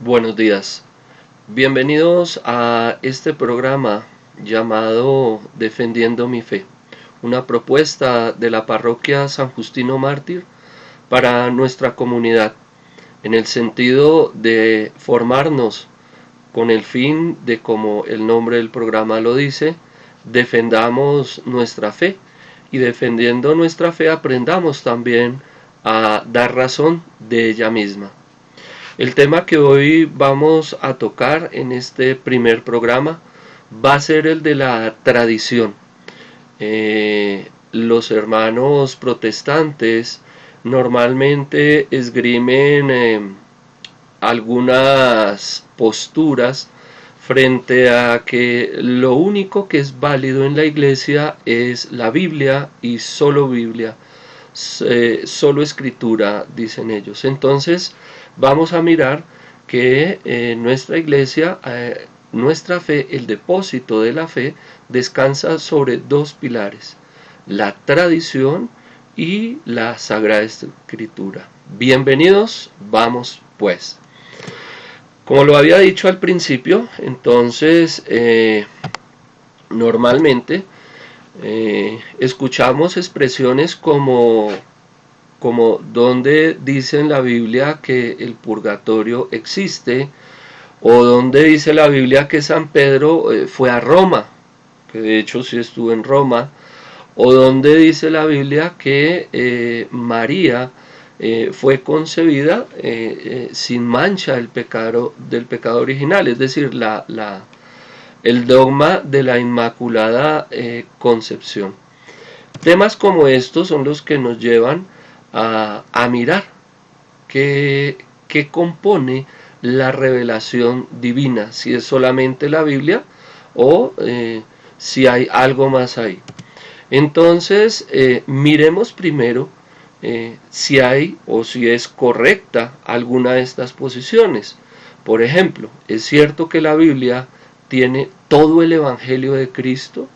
Buenos días, bienvenidos a este programa llamado Defendiendo mi Fe, una propuesta de la parroquia San Justino Mártir para nuestra comunidad, en el sentido de formarnos con el fin de, como el nombre del programa lo dice, defendamos nuestra fe y defendiendo nuestra fe aprendamos también a dar razón de ella misma. El tema que hoy vamos a tocar en este primer programa va a ser el de la tradición. Los hermanos protestantes normalmente esgrimen algunas posturas frente a que lo único que es válido en la iglesia es la Biblia y solo Biblia, solo escritura, dicen ellos. Entonces vamos a mirar que nuestra iglesia, nuestra fe, el depósito de la fe, descansa sobre dos pilares: la tradición y la Sagrada Escritura. Bienvenidos, vamos pues. Como lo había dicho al principio, entonces normalmente escuchamos expresiones como donde dice en la Biblia que el purgatorio existe, o donde dice la Biblia que San Pedro fue a Roma, que de hecho sí estuvo en Roma, o donde dice la Biblia que María fue concebida sin mancha del pecado original, es decir, el dogma de la Inmaculada Concepción. Temas como estos son los que nos llevan a mirar qué compone la revelación divina, si es solamente la Biblia o si hay algo más ahí. Entonces miremos primero si hay o si es correcta alguna de estas posiciones. Por ejemplo, ¿es cierto que la Biblia tiene todo el Evangelio de Cristo?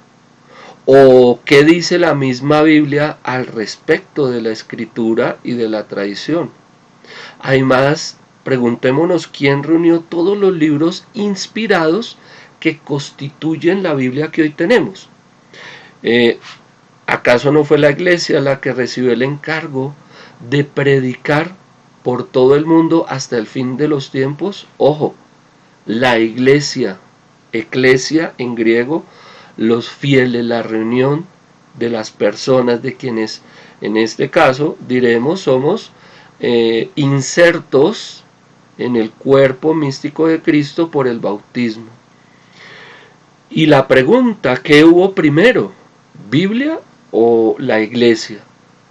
¿O qué dice la misma Biblia al respecto de la escritura y de la tradición? Además, preguntémonos quién reunió todos los libros inspirados que constituyen la Biblia que hoy tenemos. ¿Acaso no fue la iglesia la que recibió el encargo de predicar por todo el mundo hasta el fin de los tiempos? Ojo, la iglesia, eclesia en griego, los fieles, la reunión de las personas de quienes en este caso diremos somos insertos en el cuerpo místico de Cristo por el bautismo. Y la pregunta, ¿qué hubo primero? ¿Biblia o la iglesia?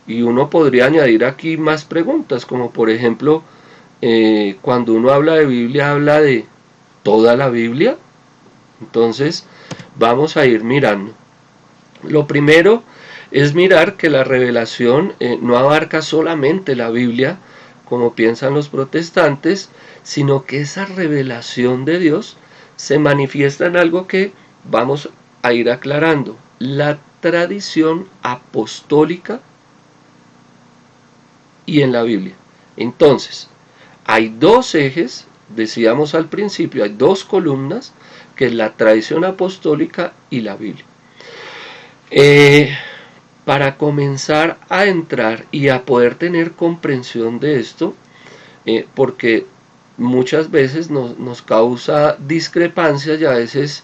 Y uno podría añadir aquí más preguntas, como por ejemplo, cuando uno habla de Biblia, ¿habla de toda la Biblia? Entonces vamos a ir mirando. Lo primero es mirar que la revelación no abarca solamente la Biblia, como piensan los protestantes, sino que esa revelación de Dios se manifiesta en algo que vamos a ir aclarando: la tradición apostólica y en la Biblia. Entonces, hay dos ejes, decíamos al principio, hay dos columnas, que es la tradición apostólica y la Biblia. Para comenzar a entrar y a poder tener comprensión de esto, porque muchas veces nos causa discrepancias y a veces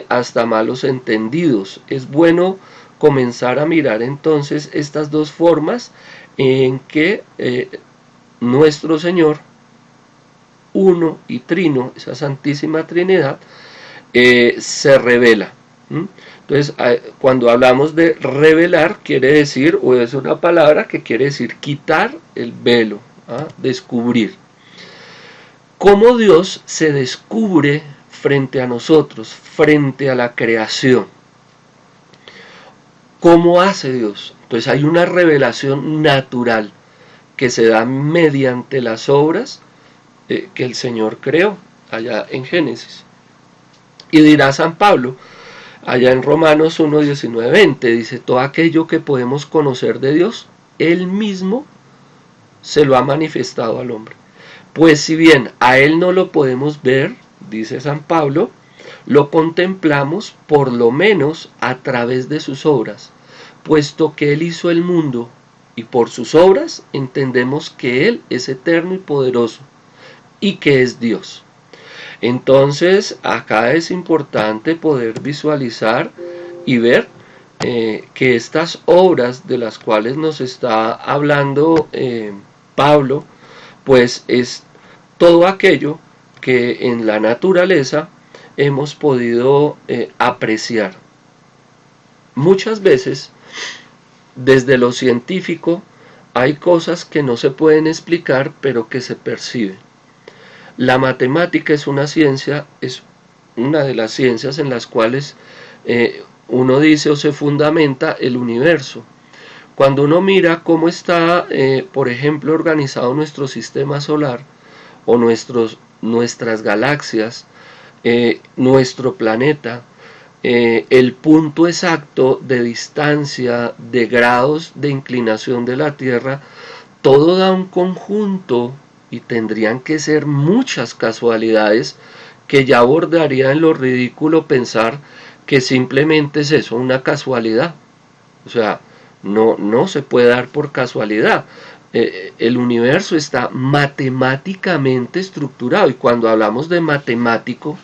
hasta malos entendidos, es bueno comenzar a mirar entonces estas dos formas en que nuestro Señor, uno y trino, esa Santísima Trinidad, se revela. Entonces, cuando hablamos de revelar, quiere decir, o es una palabra que quiere decir quitar el velo, descubrir. ¿Cómo Dios se descubre frente a nosotros, frente a la creación? ¿Cómo hace Dios? Entonces hay una revelación natural que se da mediante las obras que el Señor creó allá en Génesis. Y dirá San Pablo, allá en Romanos 1, 19, 20, dice: todo aquello que podemos conocer de Dios, Él mismo se lo ha manifestado al hombre. Pues si bien a Él no lo podemos ver, dice San Pablo, lo contemplamos por lo menos a través de sus obras, puesto que Él hizo el mundo, y por sus obras entendemos que Él es eterno y poderoso, y que es Dios. Entonces, acá es importante poder visualizar y ver que estas obras de las cuales nos está hablando Pablo, pues es todo aquello que en la naturaleza hemos podido apreciar. Muchas veces, desde lo científico, hay cosas que no se pueden explicar, pero que se perciben. La matemática es una ciencia, es una de las ciencias en las cuales uno dice o se fundamenta el universo. Cuando uno mira cómo está, por ejemplo, organizado nuestro sistema solar o nuestras galaxias, nuestro planeta, el punto exacto de distancia, de grados de inclinación de la Tierra, todo da un conjunto y tendrían que ser muchas casualidades que ya abordaría en lo ridículo pensar que simplemente es eso, una casualidad. O sea, no se puede dar por casualidad. El universo está matemáticamente estructurado, y cuando hablamos de matemático,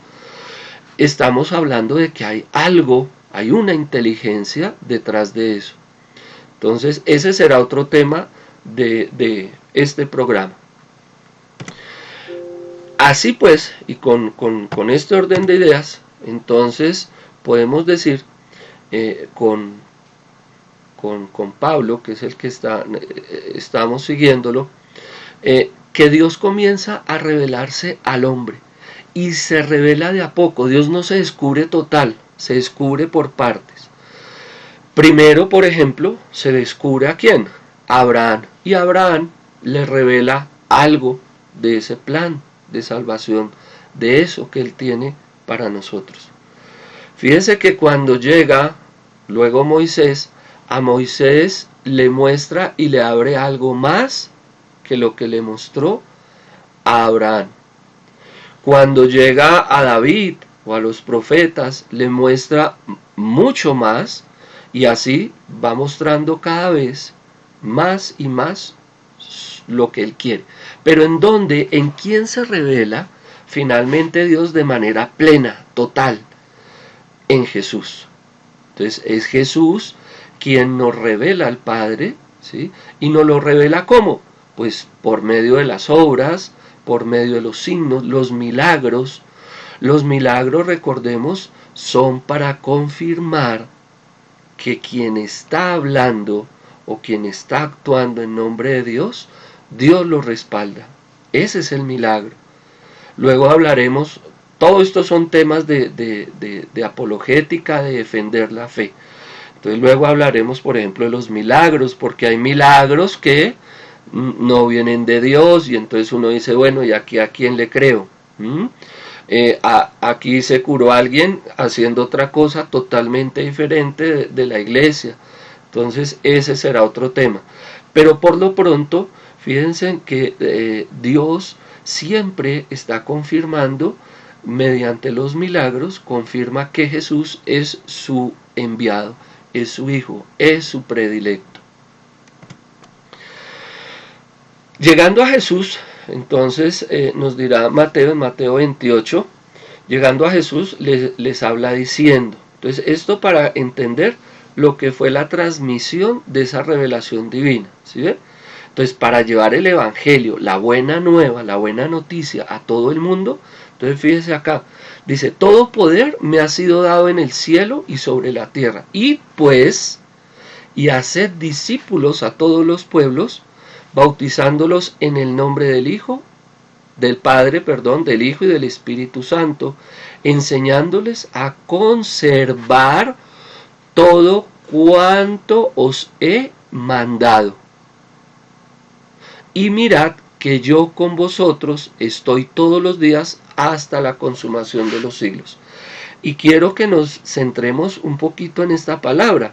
estamos hablando de que hay algo, hay una inteligencia detrás de eso. Entonces, ese será otro tema de este programa. Así pues, y con este orden de ideas, entonces podemos decir con Pablo, que es el que estamos siguiéndolo, que Dios comienza a revelarse al hombre y se revela de a poco. Dios no se descubre total, se descubre por partes. Primero, por ejemplo, se descubre a quién, a Abraham, y Abraham le revela algo de ese plan de salvación, de eso que Él tiene para nosotros. Fíjense que cuando llega luego Moisés, a Moisés le muestra y le abre algo más que lo que le mostró a Abraham. Cuando llega a David o a los profetas, le muestra mucho más, y así va mostrando cada vez más y más lo que Él quiere. Pero ¿en dónde? ¿En quién se revela finalmente Dios de manera plena, total? En Jesús. Entonces es Jesús quien nos revela al Padre, ¿sí? Y nos lo revela ¿cómo? Pues por medio de las obras, por medio de los signos, los milagros. Los milagros, recordemos, son para confirmar que quien está hablando o quien está actuando en nombre de Dios, Dios lo respalda. Ese es el milagro. Luego hablaremos, todo esto son temas de apologética, de defender la fe. Entonces luego hablaremos, por ejemplo, de los milagros, porque hay milagros que no vienen de Dios, y entonces uno dice, bueno, ¿y aquí a quién le creo? Aquí se curó a alguien haciendo otra cosa totalmente diferente de la iglesia. Entonces ese será otro tema. Pero por lo pronto, fíjense que Dios siempre está confirmando, mediante los milagros, confirma que Jesús es su enviado, es su hijo, es su predilecto. Llegando a Jesús, entonces nos dirá Mateo en Mateo 28, llegando a Jesús les habla diciendo, entonces esto para entender lo que fue la transmisión de esa revelación divina, ¿sí ven? Entonces para llevar el evangelio, la buena nueva, la buena noticia a todo el mundo, entonces fíjese acá, dice, todo poder me ha sido dado en el cielo y sobre la tierra, y pues, y haced discípulos a todos los pueblos, bautizándolos en el nombre del Hijo, del Padre, del Hijo y del Espíritu Santo, enseñándoles a conservar todo cuanto os he mandado. Y mirad que yo con vosotros estoy todos los días hasta la consumación de los siglos. Y quiero que nos centremos un poquito en esta palabra.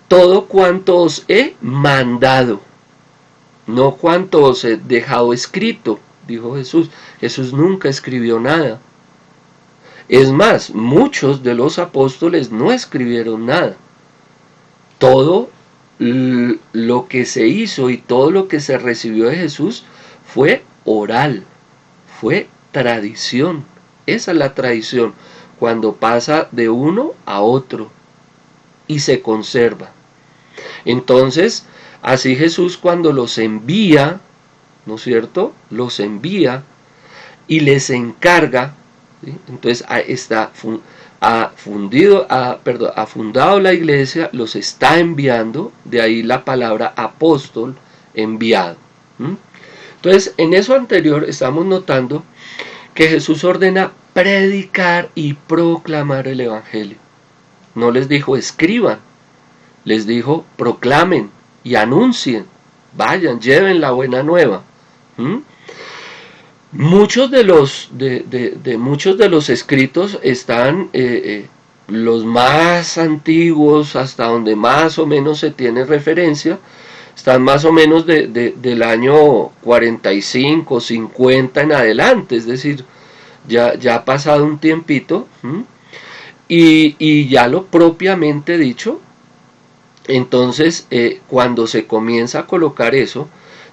Todo cuanto os he mandado. No cuanto os he dejado escrito, dijo Jesús. Jesús nunca escribió nada. Es más, muchos de los apóstoles no escribieron nada. Todo lo que se hizo y todo lo que se recibió de Jesús fue oral, fue tradición. Esa es la tradición, cuando pasa de uno a otro y se conserva. Entonces, así Jesús cuando los envía, ¿no es cierto? Los envía y les encarga, ¿sí? Entonces ha fundado la iglesia, los está enviando, de ahí la palabra apóstol, enviado. Entonces, en eso anterior estamos notando que Jesús ordena predicar y proclamar el evangelio. No les dijo escriban, les dijo proclamen y anuncien, vayan, lleven la buena nueva. Muchos de los escritos están los más antiguos, hasta donde más o menos se tiene referencia, están más o menos del año 45, 50 en adelante, es decir, ya ha pasado un tiempito, y ya lo propiamente dicho. Entonces, cuando se comienza a colocar eso,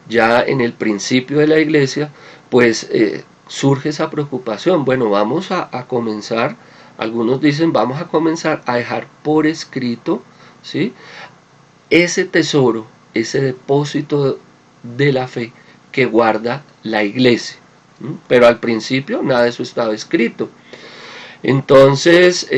ya en el principio de la iglesia, pues surge esa preocupación. Bueno, vamos a comenzar, algunos dicen, vamos a comenzar a dejar por escrito, ¿sí?, ese tesoro, ese depósito de la fe que guarda la iglesia. Pero al principio nada de eso estaba escrito. Entonces,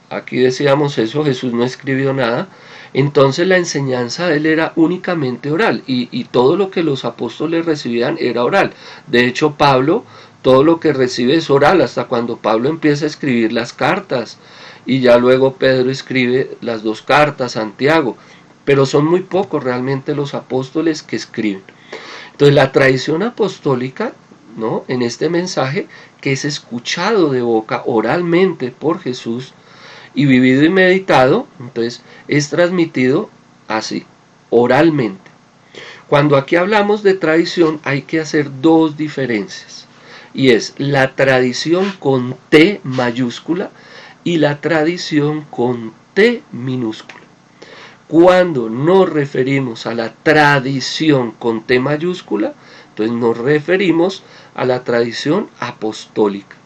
aquí decíamos eso, Jesús no escribió nada. Entonces la enseñanza de él era únicamente oral, y todo lo que los apóstoles recibían era oral. De hecho, Pablo, todo lo que recibe es oral, hasta cuando Pablo empieza a escribir las cartas, y ya luego Pedro escribe las 2 cartas, Santiago, pero son muy pocos realmente los apóstoles que escriben. Entonces la tradición apostólica, ¿no?, en este mensaje, que es escuchado de boca oralmente por Jesús, y vivido y meditado, entonces es transmitido así, oralmente. Cuando aquí hablamos de tradición hay que hacer 2 diferencias, y es la tradición con T mayúscula y la tradición con T minúscula. Cuando nos referimos a la tradición con T mayúscula, entonces nos referimos a la tradición apostólica.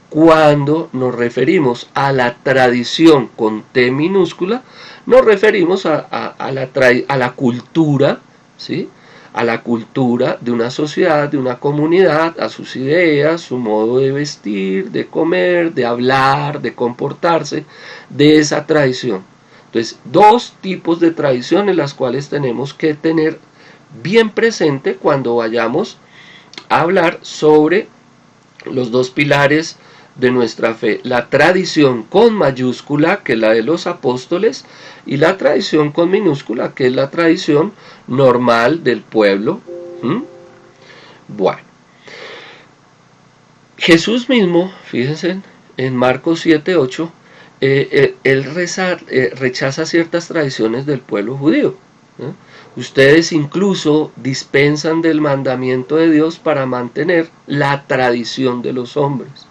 Cuando nos referimos a la tradición con T minúscula, nos referimos a la cultura, ¿sí?, a la cultura de una sociedad, de una comunidad, a sus ideas, su modo de vestir, de comer, de hablar, de comportarse, de esa tradición. Entonces, 2 tipos de tradiciones las cuales tenemos que tener bien presente cuando vayamos a hablar sobre los 2 pilares de nuestra fe: la tradición con mayúscula, que es la de los apóstoles, y la tradición con minúscula, que es la tradición normal del pueblo. Bueno, Jesús mismo, fíjense, en Marcos 7:8, él rechaza ciertas tradiciones del pueblo judío. Ustedes incluso dispensan del mandamiento de Dios para mantener la tradición de los hombres.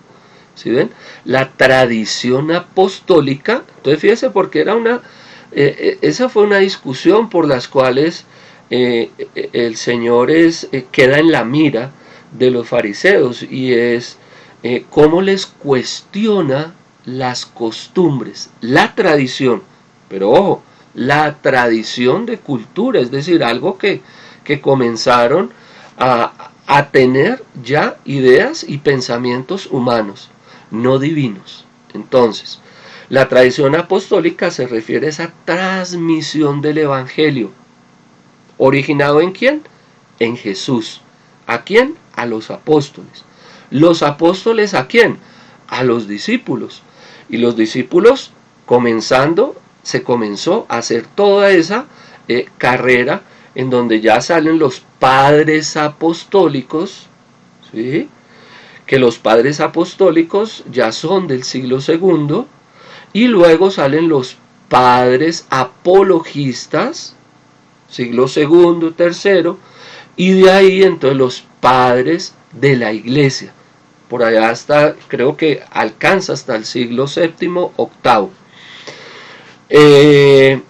¿Sí ven? La tradición apostólica. Entonces fíjense, porque era esa fue una discusión por las cuales el Señor queda en la mira de los fariseos, y es cómo les cuestiona las costumbres, la tradición, pero ojo, la tradición de cultura, es decir, algo que comenzaron a tener ya ideas y pensamientos humanos, no divinos. Entonces, la tradición apostólica se refiere a esa transmisión del evangelio, originado ¿en quién? En Jesús. ¿A quién? A los apóstoles. ¿Los apóstoles a quién? A los discípulos. Y los discípulos, se comenzó a hacer toda esa carrera en donde ya salen los padres apostólicos, ¿sí?, que los padres apostólicos ya son del siglo II, y luego salen los padres apologistas, siglo II, III, y de ahí entonces los padres de la iglesia. Por allá hasta, creo que alcanza hasta el siglo VII, VIII.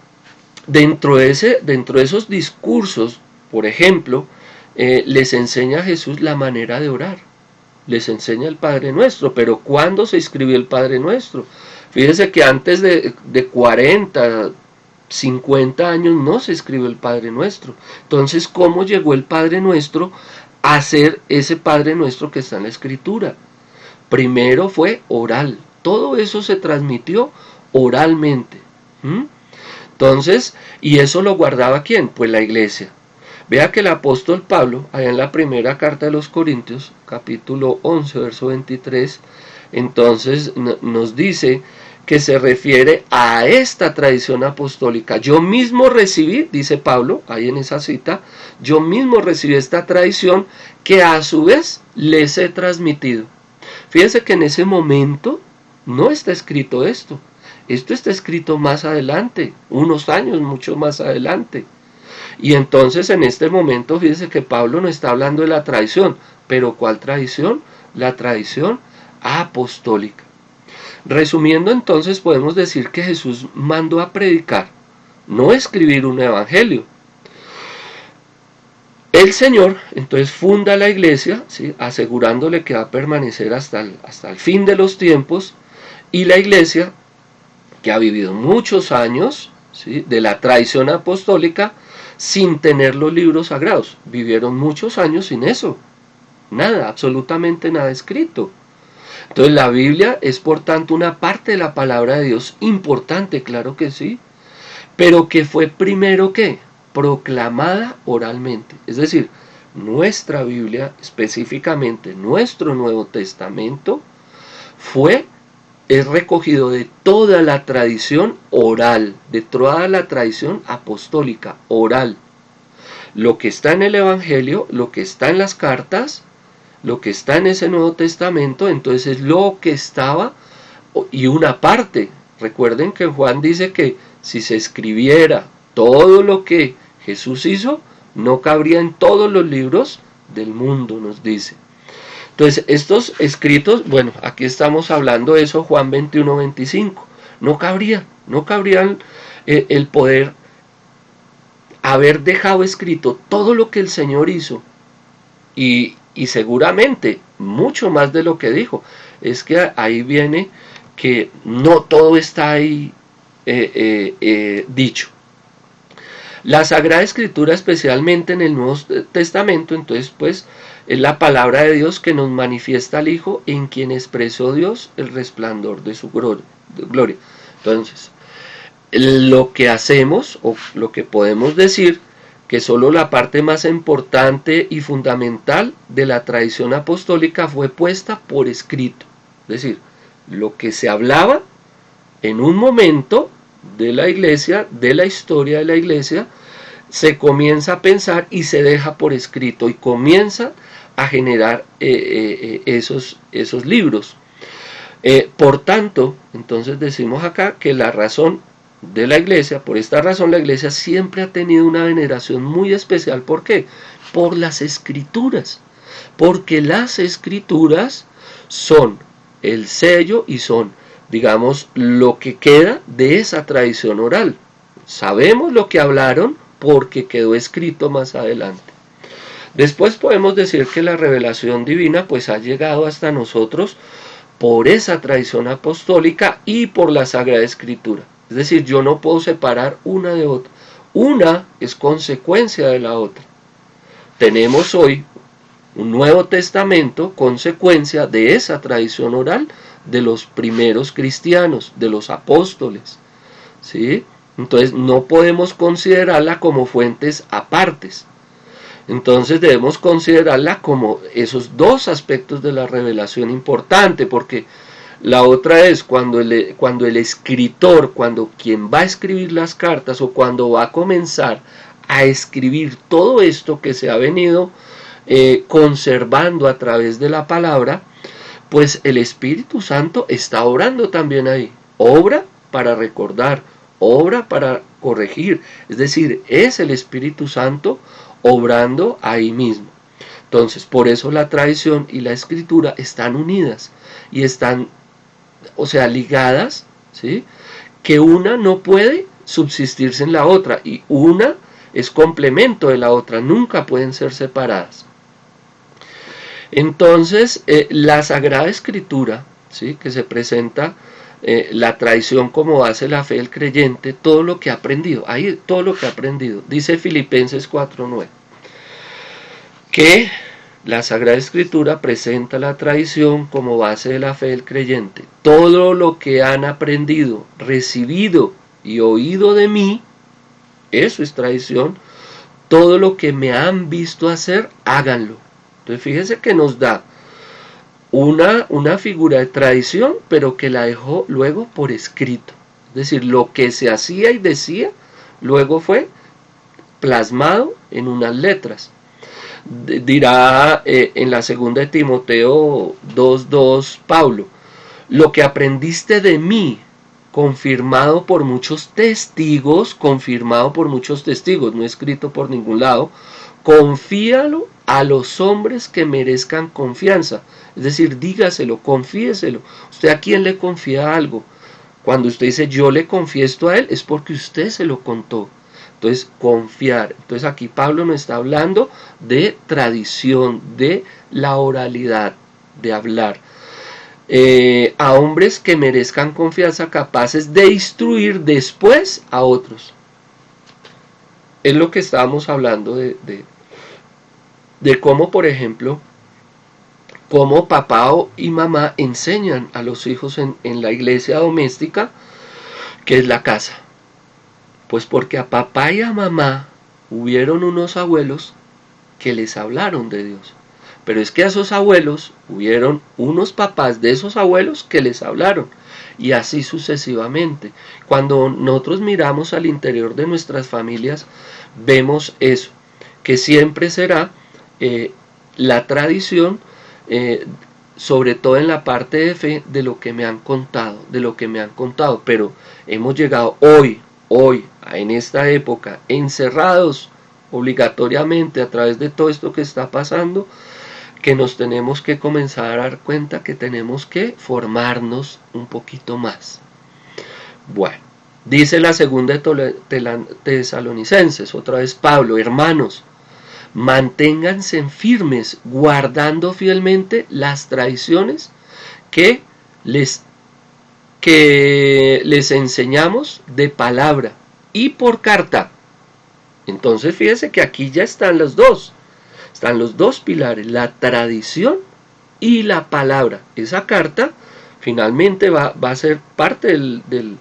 Dentro de esos discursos, por ejemplo, les enseña a Jesús la manera de orar. Les enseña el Padre Nuestro. Pero ¿cuándo se escribió el Padre Nuestro? Fíjense que antes de 40, 50 años no se escribió el Padre Nuestro. Entonces, ¿cómo llegó el Padre Nuestro a ser ese Padre Nuestro que está en la Escritura? Primero fue oral. Todo eso se transmitió oralmente. Entonces, ¿y eso lo guardaba quién? Pues la iglesia. Vea que el apóstol Pablo, allá en la primera carta de los Corintios, capítulo 11, verso 23, entonces nos dice que se refiere a esta tradición apostólica. Yo mismo recibí, dice Pablo, ahí en esa cita, yo mismo recibí esta tradición que a su vez les he transmitido. Fíjense que en ese momento no está escrito esto. Esto está escrito más adelante, unos años mucho más adelante. Y entonces en este momento fíjense que Pablo no está hablando de la tradición. ¿Pero cuál tradición? La tradición apostólica. Resumiendo, entonces podemos decir que Jesús mandó a predicar, no escribir un evangelio. El Señor entonces funda la iglesia, ¿sí?, asegurándole que va a permanecer hasta el fin de los tiempos, y la iglesia, que ha vivido muchos años, ¿sí?, de la tradición apostólica, sin tener los libros sagrados. Vivieron muchos años sin eso. Nada, absolutamente nada escrito. Entonces la Biblia es por tanto una parte de la palabra de Dios importante, claro que sí, pero que fue primero ¿qué? Proclamada oralmente. Es decir, nuestra Biblia, específicamente nuestro Nuevo Testamento, es recogido de toda la tradición oral, de toda la tradición apostólica, oral. Lo que está en el Evangelio, lo que está en las cartas, lo que está en ese Nuevo Testamento, entonces es lo que estaba, y una parte. Recuerden que Juan dice que si se escribiera todo lo que Jesús hizo, no cabría en todos los libros del mundo, nos dice. Entonces, estos escritos, bueno, aquí estamos hablando de eso, Juan 21, 25. No cabrían el poder haber dejado escrito todo lo que el Señor hizo. Y seguramente mucho más de lo que dijo. Es que ahí viene que no todo está ahí dicho. La Sagrada Escritura, especialmente en el Nuevo Testamento, entonces pues es la palabra de Dios que nos manifiesta al Hijo, en quien expresó Dios el resplandor de su gloria. Entonces, lo que hacemos, o lo que podemos decir, que solo la parte más importante y fundamental de la tradición apostólica fue puesta por escrito. Es decir, lo que se hablaba en un momento de la iglesia, de la historia de la iglesia, se comienza a pensar y se deja por escrito y comienza a generar esos libros. Por tanto, entonces decimos acá que la razón de la iglesia, por esta razón la iglesia siempre ha tenido una veneración muy especial. ¿Por qué? Por las escrituras. Porque las escrituras son el sello y son, digamos, lo que queda de esa tradición oral. Sabemos lo que hablaron porque quedó escrito más adelante. Después podemos decir que la revelación divina pues ha llegado hasta nosotros por esa tradición apostólica y por la Sagrada Escritura. Es decir, yo no puedo separar una de otra. Una es consecuencia de la otra. Tenemos hoy un Nuevo Testamento, consecuencia de esa tradición oral de los primeros cristianos, de los apóstoles, ¿sí? Entonces no podemos considerarla como fuentes apartes. Entonces debemos considerarla como esos dos aspectos de la revelación importante, porque la otra es cuando el escritor, cuando quien va a escribir las cartas o cuando va a comenzar a escribir todo esto que se ha venido conservando a través de la palabra, pues el Espíritu Santo está obrando también ahí. Obra para recordar, obra para corregir. Es decir, es el Espíritu Santo obrando ahí mismo. Entonces, por eso la tradición y la escritura están unidas y están, o sea, ligadas, ¿sí? Que una no puede subsistirse en la otra y una es complemento de la otra, nunca pueden ser separadas. Entonces, la Sagrada Escritura, ¿sí? Que se presenta la tradición como base de la fe del creyente, todo lo que ha aprendido, ahí todo lo que ha aprendido, dice Filipenses 4:9, que la Sagrada Escritura presenta la tradición como base de la fe del creyente. Todo lo que han aprendido, recibido y oído de mí, eso es tradición. Todo lo que me han visto hacer, háganlo. Entonces fíjense que nos da una figura de tradición, pero que la dejó luego por escrito. Es decir, lo que se hacía y decía, luego fue plasmado en unas letras. Dirá en la segunda de Timoteo 2:2 Pablo, lo que aprendiste de mí, confirmado por muchos testigos, no escrito por ningún lado, confíalo a los hombres que merezcan confianza. Es decir, dígaselo, confíeselo. ¿Usted a quién le confía algo? Cuando usted dice yo le confieso a él, es porque usted se lo contó. Entonces, confiar. Entonces aquí Pablo nos está hablando de tradición, de la oralidad, de hablar. A hombres que merezcan confianza, capaces de instruir después a otros. Es lo que estábamos hablando de cómo, por ejemplo, cómo papá y mamá enseñan a los hijos en la iglesia doméstica, que es la casa. Pues porque a papá y a mamá hubieron unos abuelos que les hablaron de Dios. Pero es que a esos abuelos hubieron unos papás de esos abuelos que les hablaron. Y así sucesivamente. Cuando nosotros miramos al interior de nuestras familias, vemos eso. Que siempre será la tradición, sobre todo en la parte de fe, de lo que me han contado. Pero hemos llegado hoy, en esta época, encerrados obligatoriamente a través de todo esto que está pasando, que nos tenemos que comenzar a dar cuenta que tenemos que formarnos un poquito más. Bueno, dice la segunda de Tesalonicenses, otra vez Pablo, hermanos, manténganse firmes, guardando fielmente las tradiciones que les enseñamos de palabra y por carta. Entonces fíjese que aquí ya están los dos pilares, la tradición y la palabra. Esa carta finalmente va a ser parte del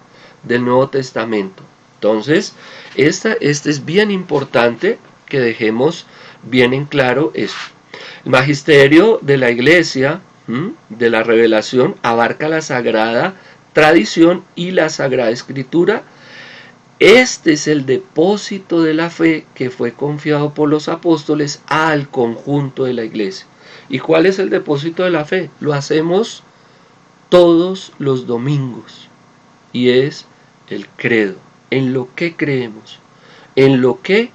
Nuevo Testamento. Entonces este es bien importante que dejemos bien en claro esto. El magisterio de la iglesia, de la revelación, abarca la sagrada tradición y la Sagrada Escritura. Este es el depósito de la fe que fue confiado por los apóstoles al conjunto de la iglesia. ¿Y cuál es el depósito de la fe? Lo hacemos todos los domingos y es el credo, en lo que creemos, en lo que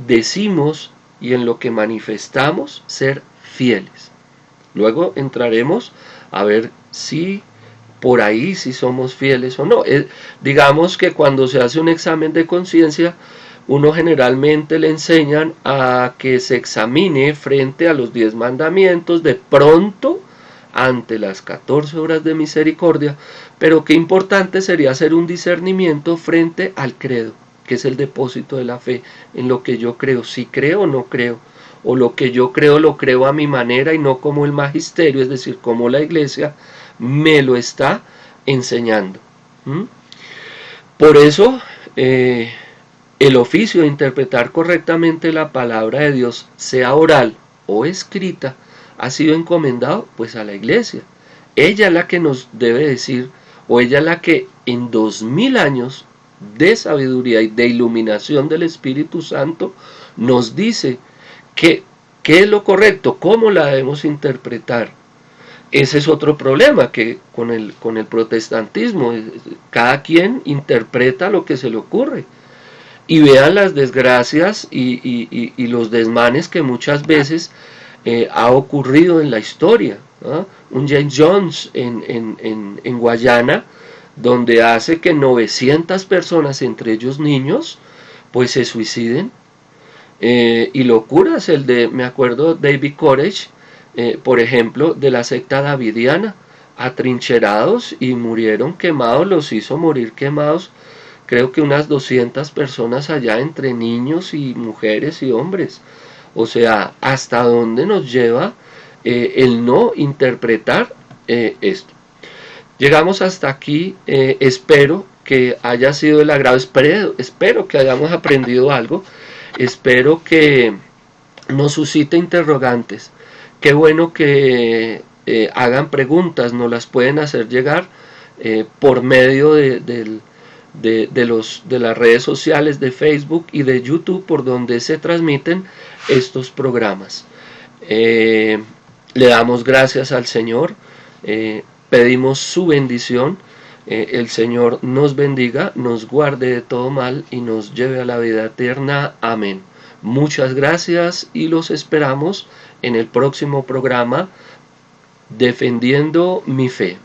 decimos y en lo que manifestamos ser fieles. Luego entraremos a ver si por ahí si somos fieles o no. Digamos que cuando se hace un examen de conciencia, uno generalmente le enseñan a que se examine frente a los 10 mandamientos, de pronto ante las 14 obras de misericordia, pero qué importante sería hacer un discernimiento frente al credo, que es el depósito de la fe, en lo que yo creo, si creo o no creo, o lo que yo creo lo creo a mi manera y no como el magisterio, es decir, como la iglesia me lo está enseñando. Por eso el oficio de interpretar correctamente la palabra de Dios, sea oral o escrita, ha sido encomendado pues a la iglesia. Ella es la que nos debe decir, o ella es la que en 2000 años de sabiduría y de iluminación del Espíritu Santo nos dice qué es lo correcto, cómo la debemos interpretar. Ese es otro problema, que con el protestantismo, cada quien interpreta lo que se le ocurre. Y vean las desgracias y los desmanes que muchas veces ha ocurrido en la historia, ¿no? Un James Jones en Guayana, donde hace que 900 personas, entre ellos niños, pues se suiciden. Y locuras, me acuerdo, David Koresh, por ejemplo, de la secta davidiana, atrincherados y murieron quemados, los hizo morir quemados, creo que unas 200 personas allá, entre niños y mujeres y hombres. O sea, ¿hasta dónde nos lleva el no interpretar esto? Llegamos hasta aquí, espero que haya sido del agrado, espero que hayamos aprendido algo, espero que nos suscite interrogantes. Qué bueno que hagan preguntas, nos las pueden hacer llegar por medio de las redes sociales de Facebook y de YouTube, por donde se transmiten estos programas. Le damos gracias al Señor, pedimos su bendición, el Señor nos bendiga, nos guarde de todo mal y nos lleve a la vida eterna. Amén. Muchas gracias y los esperamos en el próximo programa, Defendiendo mi Fe.